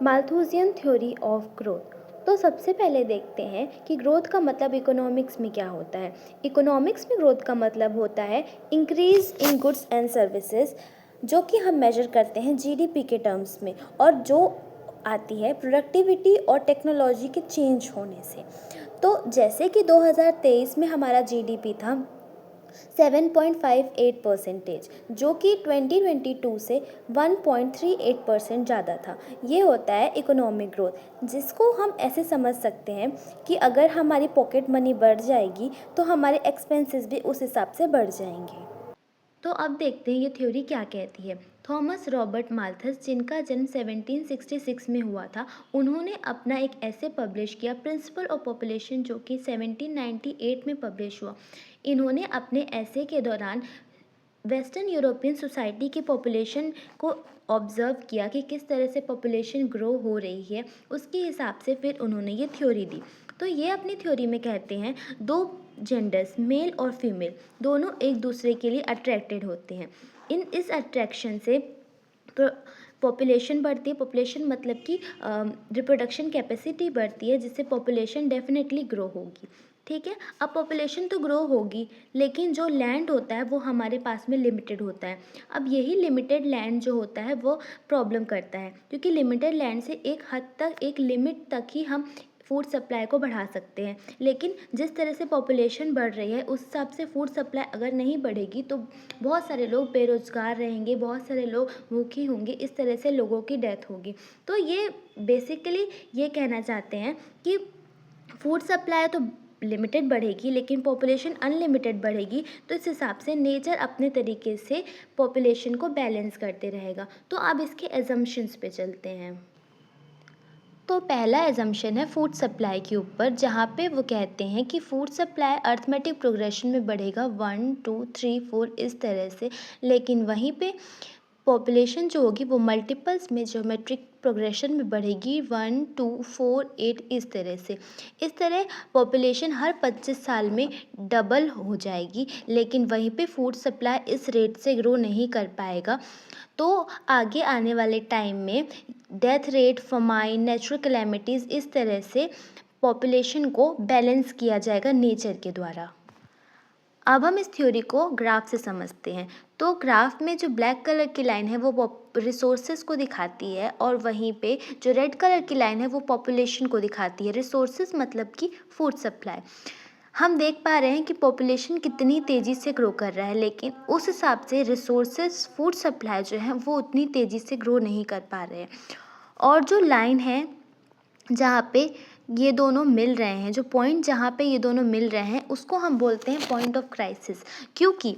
Malthusian theory of growth. तो सबसे पहले देखते हैं कि ग्रोथ का मतलब इकोनॉमिक्स में क्या होता है। इकोनॉमिक्स में ग्रोथ का मतलब होता है increase in goods and services, जो कि हम मेजर करते हैं जीडीपी के टर्म्स में, और जो आती है प्रोडक्टिविटी और टेक्नोलॉजी के चेंज होने से। तो जैसे कि 2023 में हमारा जीडीपी था 7.58%, जो कि 2022 से 1.38% ज़्यादा था। ये होता है इकोनॉमिक ग्रोथ, जिसको हम ऐसे समझ सकते हैं कि अगर हमारी पॉकेट मनी बढ़ जाएगी तो हमारे एक्सपेंसेस भी उस हिसाब से बढ़ जाएंगे। तो अब देखते हैं ये थ्योरी क्या कहती है। थॉमस रॉबर्ट माल्थस, जिनका जन्म 1766 में हुआ था, उन्होंने अपना एक ऐसे पब्लिश किया प्रिंसिपल ऑफ पॉपुलेशन, जो कि 1798 में पब्लिश हुआ। इन्होंने अपने ऐसे के दौरान वेस्टर्न यूरोपियन सोसाइटी की पॉपुलेशन को ऑब्ज़र्व किया कि किस तरह से पॉपुलेशन ग्रो हो रही है, उसके हिसाब से फिर उन्होंने ये थ्योरी दी। तो ये अपनी थ्योरी में कहते हैं दो जेंडर्स, मेल और फीमेल, दोनों एक दूसरे के लिए अट्रैक्टेड होते हैं। इस अट्रैक्शन से पॉपुलेशन बढ़ती है। पॉपुलेशन मतलब कि रिप्रोडक्शन कैपेसिटी बढ़ती है, जिससे पॉपुलेशन डेफिनेटली ग्रो होगी। ठीक है, अब पॉपुलेशन तो ग्रो होगी, लेकिन जो लैंड होता है वो हमारे पास में लिमिटेड होता है। अब यही लिमिटेड लैंड जो होता है वो प्रॉब्लम करता है, क्योंकि लिमिटेड लैंड से एक हद तक, एक लिमिट तक ही हम फूड सप्लाई को बढ़ा सकते हैं। लेकिन जिस तरह से पॉपुलेशन बढ़ रही है, उस हिसाब से फूड सप्लाई अगर नहीं बढ़ेगी तो बहुत सारे लोग बेरोज़गार रहेंगे, बहुत सारे लोग भूखे होंगे, इस तरह से लोगों की डेथ होगी। तो ये बेसिकली ये कहना चाहते हैं कि फूड सप्लाई तो लिमिटेड बढ़ेगी, लेकिन पॉपुलेशन अनलिमिटेड बढ़ेगी, तो इस हिसाब से नेचर अपने तरीके से पॉपुलेशन को बैलेंस करते रहेगा। तो अब इसके एजम्पशंस पे चलते हैं। तो पहला एजम्पशन है फूड सप्लाई के ऊपर, जहाँ पे वो कहते हैं कि फूड सप्लाई अर्थमेटिक प्रोग्रेशन में बढ़ेगा 1 2 3 4 इस तरह से, लेकिन वहीं पे पॉपुलेशन जो होगी वो मल्टीपल्स में ज्योमेट्रिक प्रोग्रेशन में बढ़ेगी 1 2 4 8 इस तरह से। इस तरह पॉपुलेशन हर 25 साल में डबल हो जाएगी, लेकिन वहीं पे फूड सप्लाई इस रेट से ग्रो नहीं कर पाएगा। तो आगे आने वाले टाइम में death rate, famine, natural calamities, इस तरह से पॉपुलेशन को बैलेंस किया जाएगा नेचर के द्वारा। अब हम इस थ्योरी को ग्राफ से समझते हैं। तो ग्राफ में जो ब्लैक कलर की लाइन है वो रिसोर्सेज को दिखाती है, और वहीं पे जो रेड कलर की लाइन है वो पॉपुलेशन को दिखाती है। रिसोर्सेज मतलब कि फूड सप्लाई। हम देख पा रहे हैं कि पॉपुलेशन कितनी तेज़ी से ग्रो कर रहा है, लेकिन उस हिसाब से रिसोर्सेज, फूड सप्लाई जो है वो उतनी तेज़ी से ग्रो नहीं कर पा रहे हैं। और जो लाइन है जहाँ पे ये दोनों मिल रहे हैं, जो पॉइंट जहाँ पे ये दोनों मिल रहे हैं, उसको हम बोलते हैं पॉइंट ऑफ क्राइसिस, क्योंकि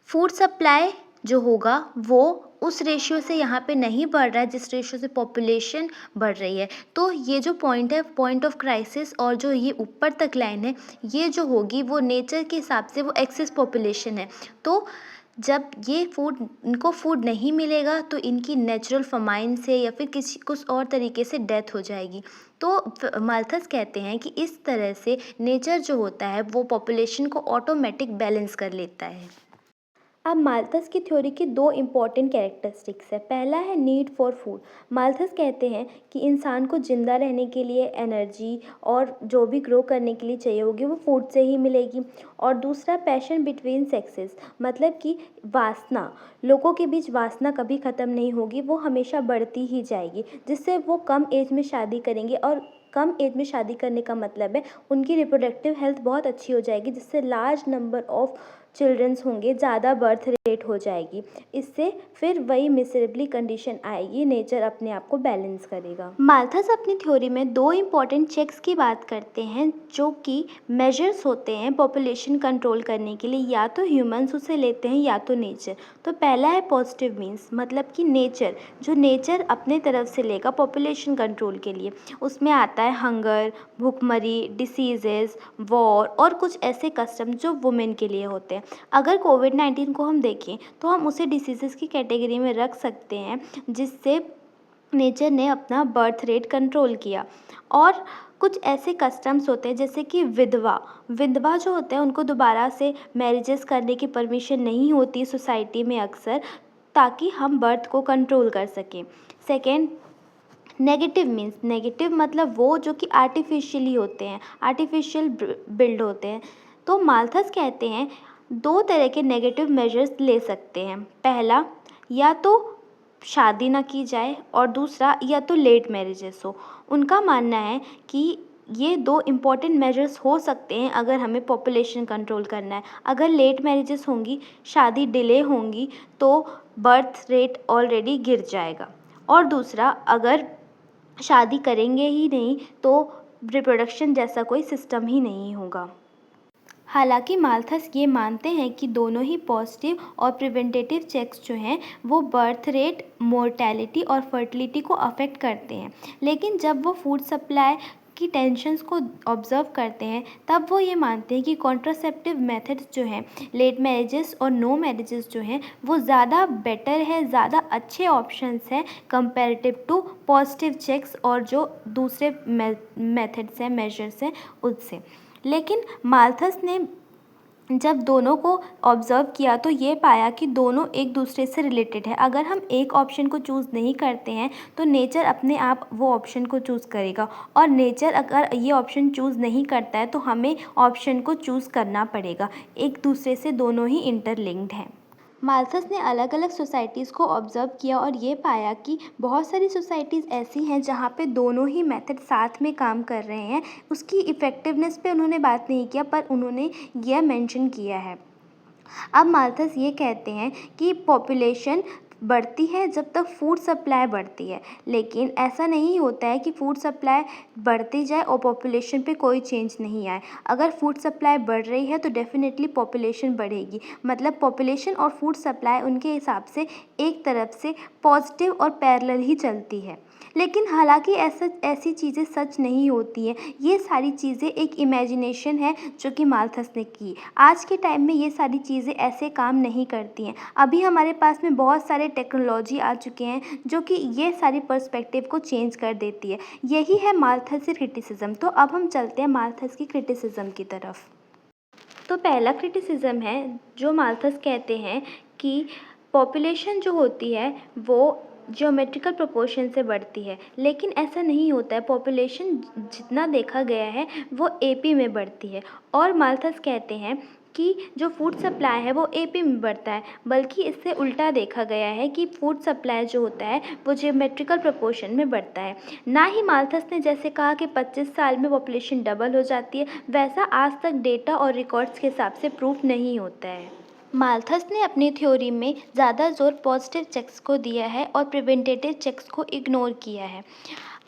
फूड सप्लाई जो होगा वो उस रेशियो से यहाँ पे नहीं बढ़ रहा है जिस रेशियो से पॉपुलेशन बढ़ रही है। तो ये जो पॉइंट है, पॉइंट ऑफ क्राइसिस, और जो ये ऊपर तक लाइन है, ये जो होगी वो नेचर के हिसाब से वो एक्सेस पॉपुलेशन है। तो जब ये इनको फूड नहीं मिलेगा तो इनकी नेचुरल फमाइन से या फिर किसी कुछ और तरीके से डेथ हो जाएगी। तो माल्थस कहते हैं कि इस तरह से नेचर जो होता है वो पॉपुलेशन को ऑटोमेटिक बैलेंस कर लेता है। अब माल्थस की थ्योरी की दो इम्पॉर्टेंट कैरेक्टरिस्टिक्स है। पहला है नीड फॉर फूड। माल्थस कहते हैं कि इंसान को ज़िंदा रहने के लिए एनर्जी और जो भी ग्रो करने के लिए चाहिए होगी वो फूड से ही मिलेगी। और दूसरा पैशन बिटवीन सेक्सेस, मतलब कि वासना, लोगों के बीच वासना कभी ख़त्म नहीं होगी, वो हमेशा बढ़ती ही जाएगी, जिससे वो कम एज में शादी करेंगे। और कम एज में शादी करने का मतलब है उनकी रिप्रोडक्टिव हेल्थ बहुत अच्छी हो जाएगी, जिससे लार्ज नंबर ऑफ चिल्ड्रंस होंगे, ज़्यादा बर्थ रेट हो जाएगी। इससे फिर वही मिसेरेबली कंडीशन आएगी, नेचर अपने आप को बैलेंस करेगा। माल्थस अपनी थ्योरी में दो इम्पॉर्टेंट चेक्स की बात करते हैं, जो कि मेजर्स होते हैं पॉपुलेशन कंट्रोल करने के लिए, या तो ह्यूमंस उसे लेते हैं या तो नेचर। तो पहला है पॉजिटिव मीन्स, मतलब कि नेचर, जो नेचर अपने तरफ से लेगा पॉपुलेशन कंट्रोल के लिए। उसमें आता है हंगर, भूखमरी, डिसीजेस, वॉर और कुछ ऐसे कस्टम जो वुमेन के लिए होते हैं। अगर कोविड-19 को हम देखें तो हम उसे डिसीज़ेज़ की कैटेगरी में रख सकते हैं, जिससे नेचर ने अपना बर्थ रेट कंट्रोल किया। और कुछ ऐसे कस्टम्स होते हैं जैसे कि विधवा जो होते हैं उनको दोबारा से मैरिजेस करने की परमिशन नहीं होती सोसाइटी में अक्सर, ताकि हम बर्थ को कंट्रोल कर सकें। सेकेंड नेगेटिव मीन्स, नेगेटिव मतलब वो जो कि आर्टिफिशियली होते हैं, आर्टिफिशियल बिल्ड होते हैं। तो माल्थस कहते हैं 2 तरह के नेगेटिव मेजर्स ले सकते हैं। पहला, या तो शादी ना की जाए, और दूसरा या तो लेट मैरिजेस हो। उनका मानना है कि ये 2 इम्पॉर्टेंट मेजर्स हो सकते हैं अगर हमें पॉपुलेशन कंट्रोल करना है। अगर लेट मैरिजेस होंगी, शादी डिले होंगी, तो बर्थ रेट ऑलरेडी गिर जाएगा। और दूसरा, अगर शादी करेंगे ही नहीं तो रिप्रोडक्शन जैसा कोई सिस्टम ही नहीं होगा। हालांकि माल्थस ये मानते हैं कि दोनों ही पॉजिटिव और प्रिवेंटिव चेक्स जो हैं वो बर्थ रेट, मोर्टेलिटी और फर्टिलिटी को अफेक्ट करते हैं, लेकिन जब वो फूड सप्लाई की टेंशन्स को ऑब्ज़र्व करते हैं तब वो ये मानते हैं कि कॉन्ट्रासेप्टिव मेथड्स जो हैं, लेट मैरिजेस और नो मैरिजेस जो हैं, वो ज़्यादा बेटर है, ज़्यादा अच्छे ऑप्शंस हैं कंपैरेटिव टू पॉजिटिव चेक्स और जो दूसरे मेथड्स हैं, मेजर्स हैं, उससे। लेकिन माल्थस ने जब दोनों को ऑब्ज़र्व किया तो ये पाया कि दोनों एक दूसरे से रिलेटेड है। अगर हम एक ऑप्शन को चूज़ नहीं करते हैं तो नेचर अपने आप वो ऑप्शन को चूज़ करेगा, और नेचर अगर ये ऑप्शन चूज़ नहीं करता है तो हमें ऑप्शन को चूज़ करना पड़ेगा। एक दूसरे से दोनों ही इंटरलिंक्ड हैं। माल्थस ने अलग अलग सोसाइटीज़ को ऑब्ज़र्व किया और ये पाया कि बहुत सारी सोसाइटीज़ ऐसी हैं जहाँ पे दोनों ही मेथड साथ में काम कर रहे हैं। उसकी इफ़ेक्टिवनेस पे उन्होंने बात नहीं किया, पर उन्होंने यह मेंशन किया है। अब माल्थस ये कहते हैं कि पॉपुलेशन बढ़ती है जब तक फूड सप्लाई बढ़ती है, लेकिन ऐसा नहीं होता है कि फूड सप्लाई बढ़ती जाए और पॉपुलेशन पे कोई चेंज नहीं आए। अगर फूड सप्लाई बढ़ रही है तो डेफिनेटली पॉपुलेशन बढ़ेगी। मतलब पॉपुलेशन और फूड सप्लाई उनके हिसाब से एक तरफ से पॉजिटिव और पैरेलल ही चलती है। लेकिन हालांकि ऐसी चीज़ें सच नहीं होती हैं। ये सारी चीज़ें एक इमेजिनेशन है जो कि माल्थस ने की। आज के टाइम में ये सारी चीज़ें ऐसे काम नहीं करती हैं। अभी हमारे पास में बहुत सारे टेक्नोलॉजी आ चुके हैं जो कि ये सारी पर्सपेक्टिव को चेंज कर देती है। यही है माल्थस की क्रिटिसिज्म। तो अब हम चलते हैं माल्थस की क्रिटिसिज्म की तरफ। तो पहला क्रिटिसिज्म है जो माल्थस कहते हैं कि पॉपुलेशन जो होती है वो ज्योमेट्रिकल प्रोपोर्शन से बढ़ती है, लेकिन ऐसा नहीं होता है। पॉपुलेशन जितना देखा गया है वो एपी में बढ़ती है, और माल्थस कहते हैं कि जो फूड सप्लाई है वो एपी में बढ़ता है, बल्कि इससे उल्टा देखा गया है कि फूड सप्लाई जो होता है वो ज्योमेट्रिकल प्रोपोर्शन में बढ़ता है। ना ही माल्थस ने जैसे कहा कि 25 साल में पॉपुलेशन डबल हो जाती है, वैसा आज तक डेटा और रिकॉर्ड्स के हिसाब से प्रूफ नहीं होता है। माल्थस ने अपनी थ्योरी में ज़्यादा जोर पॉजिटिव चेक्स को दिया है और प्रिवेंटिव चेक्स को इग्नोर किया है।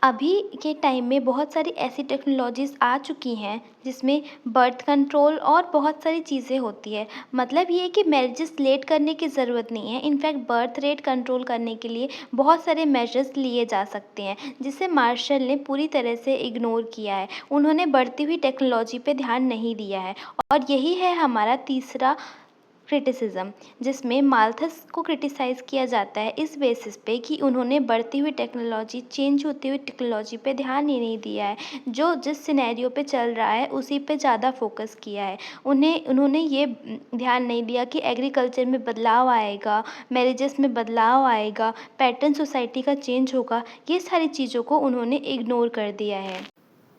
अभी के टाइम में बहुत सारी ऐसी टेक्नोलॉजीज़ आ चुकी हैं जिसमें बर्थ कंट्रोल और बहुत सारी चीज़ें होती है। मतलब ये है कि मैरिजेस लेट करने की ज़रूरत नहीं है। इनफैक्ट बर्थ रेट कंट्रोल करने के लिए बहुत सारे मेजर्स लिए जा सकते हैं, जिसे मार्शल ने पूरी तरह से इग्नोर किया है। उन्होंने बढ़ती हुई टेक्नोलॉजी पे ध्यान नहीं दिया है, और यही है हमारा तीसरा क्रिटिसिज्म, जिसमें माल्थस को क्रिटिसाइज़ किया जाता है इस बेसिस पे कि उन्होंने बढ़ती हुई टेक्नोलॉजी, चेंज होती हुई टेक्नोलॉजी पे ध्यान ही नहीं दिया है। जो जिस सिनेरियो पे चल रहा है उसी पे ज़्यादा फोकस किया है। उन्होंने ये ध्यान नहीं दिया कि एग्रीकल्चर में बदलाव आएगा, मैरिजेस में बदलाव आएगा, पैटर्न सोसाइटी का चेंज होगा। ये सारी चीज़ों को उन्होंने इग्नोर कर दिया है।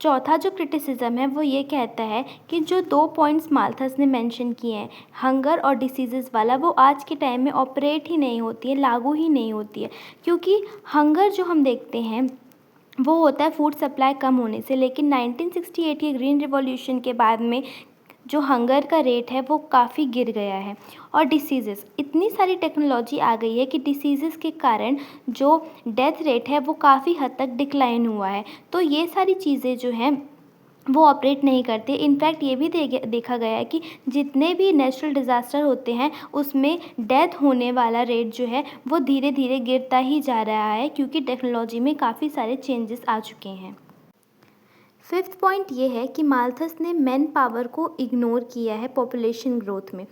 चौथा जो क्रिटिसिज्म है वो ये कहता है कि जो 2 पॉइंट्स माल्थस ने मेंशन किए हैं, हंगर और डिसीज़ेज़ वाला, वो आज के टाइम में ऑपरेट ही नहीं होती है, लागू ही नहीं होती है। क्योंकि हंगर जो हम देखते हैं वो होता है फूड सप्लाई कम होने से, लेकिन 1968 के ग्रीन रिवॉल्यूशन के बाद में जो हंगर का रेट है वो काफ़ी गिर गया है। और डिसीज़ेज़, इतनी सारी टेक्नोलॉजी आ गई है कि डिसीज़ेज़ के कारण जो डेथ रेट है वो काफ़ी हद तक डिक्लाइन हुआ है। तो ये सारी चीज़ें जो हैं वो ऑपरेट नहीं करते। इनफैक्ट ये भी देखा गया है कि जितने भी नेचुरल डिज़ास्टर होते हैं उसमें डेथ होने वाला रेट जो है वो धीरे धीरे गिरता ही जा रहा है, क्योंकि टेक्नोलॉजी में काफ़ी सारे चेंजेस आ चुके हैं। फिफ्थ पॉइंट ये है कि माल्थस ने मैन पावर को इग्नोर किया है पॉपुलेशन ग्रोथ में।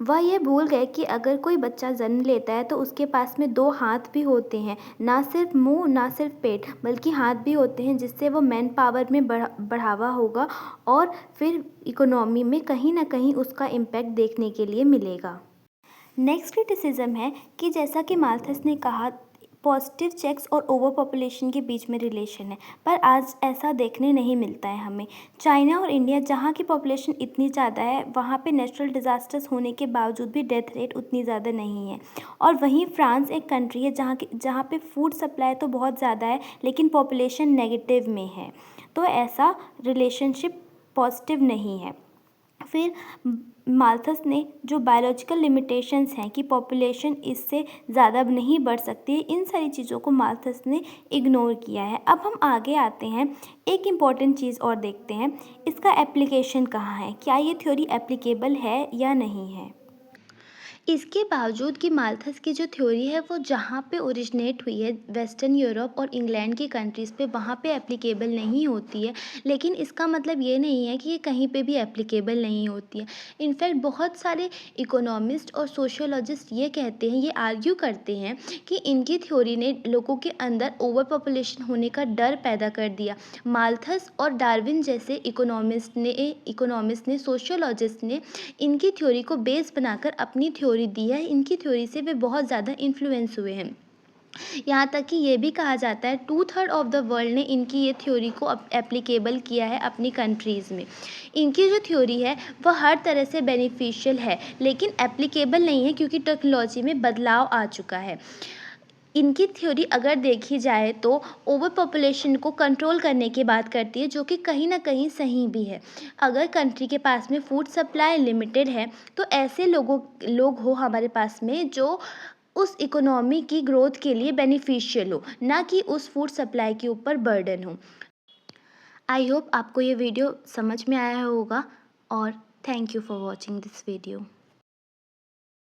वह ये भूल गए कि अगर कोई बच्चा जन्म लेता है तो उसके पास में 2 हाथ भी होते हैं, ना सिर्फ मुंह, ना सिर्फ पेट, बल्कि हाथ भी होते हैं, जिससे वो मैन पावर में बढ़ावा होगा और फिर इकोनॉमी में कहीं ना कहीं उसका इम्पैक्ट देखने के लिए मिलेगा। नेक्स्ट क्रिटिसिज्म है कि जैसा कि माल्थस ने कहा, पॉजिटिव चेक्स और ओवर पॉपुलेशन के बीच में रिलेशन है, पर आज ऐसा देखने नहीं मिलता है हमें। चाइना और इंडिया, जहाँ की पॉपुलेशन इतनी ज़्यादा है, वहाँ पे नेचुरल डिज़ास्टर्स होने के बावजूद भी डेथ रेट उतनी ज़्यादा नहीं है। और वहीं फ्रांस एक कंट्री है जहाँ पे फूड सप्लाई तो बहुत ज़्यादा है, लेकिन पॉपुलेशन नेगेटिव में है। तो ऐसा रिलेशनशिप पॉजिटिव नहीं है। फिर माल्थस ने जो बायोलॉजिकल लिमिटेशंस हैं कि पॉपुलेशन इससे ज़्यादा नहीं बढ़ सकती है, इन सारी चीज़ों को माल्थस ने इग्नोर किया है। अब हम आगे आते हैं, एक इम्पॉर्टेंट चीज़ और देखते हैं, इसका एप्लीकेशन कहाँ है, क्या ये थ्योरी एप्लीकेबल है या नहीं है। इसके बावजूद कि माल्थस की जो थ्योरी है वो जहाँ पे ओरिजिनेट हुई है, वेस्टर्न यूरोप और इंग्लैंड की कंट्रीज़ पे, वहाँ पे एप्लीकेबल नहीं होती है, लेकिन इसका मतलब ये नहीं है कि ये कहीं पे भी एप्लीकेबल नहीं होती है। इनफैक्ट बहुत सारे इकोनॉमिस्ट और सोशियोलॉजिस्ट ये कहते हैं, ये आर्ग्यू करते हैं कि इनकी थ्योरी ने लोगों के अंदर ओवर पॉपुलेशन होने का डर पैदा कर दिया। माल्थस और डार्विन जैसे इकोनॉमिस्ट ने, सोशियोलॉजिस्ट ने इनकी थ्योरी को बेस बनाकर अपनी थ्योरी दी है। इनकी थ्योरी से वे बहुत ज़्यादा इन्फ्लुएंस हुए हैं। यहाँ तक कि ये भी कहा जाता है 2/3 ऑफ द वर्ल्ड ने इनकी ये थ्योरी को एप्लीकेबल किया है अपनी कंट्रीज़ में। इनकी जो थ्योरी है वह हर तरह से बेनिफिशियल है, लेकिन एप्लीकेबल नहीं है क्योंकि टेक्नोलॉजी में बदलाव आ चुका है। इनकी थ्योरी अगर देखी जाए तो ओवर पॉपुलेशन को कंट्रोल करने की बात करती है, जो कि कहीं ना कहीं सही भी है। अगर कंट्री के पास में फूड सप्लाई लिमिटेड है तो ऐसे लोग हो हमारे पास में जो उस इकोनॉमी की ग्रोथ के लिए बेनिफिशियल हो, ना कि उस फूड सप्लाई के ऊपर बर्डन हो। आई होप आपको ये वीडियो समझ में आया होगा, और thank you for watching this video.